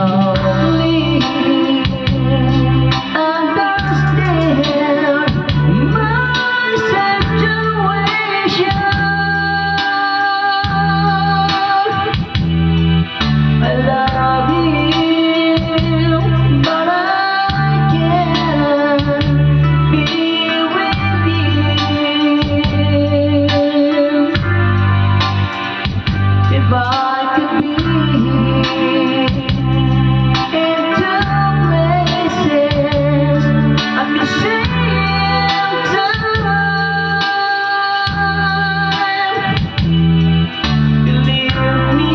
only understand my situation. I love you, but I can't be with you. If I could be in two places at the same time, believe me,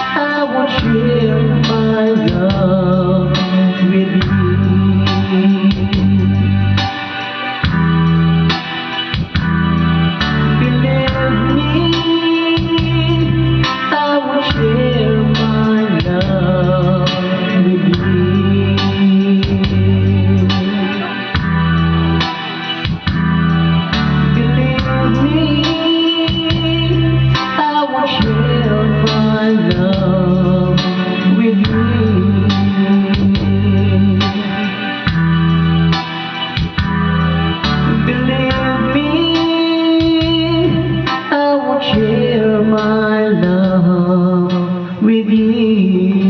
I will share my love with you. Believe me, I will share my love with you. Believe me, I will share my love with you. Believe me, I will share my love with you.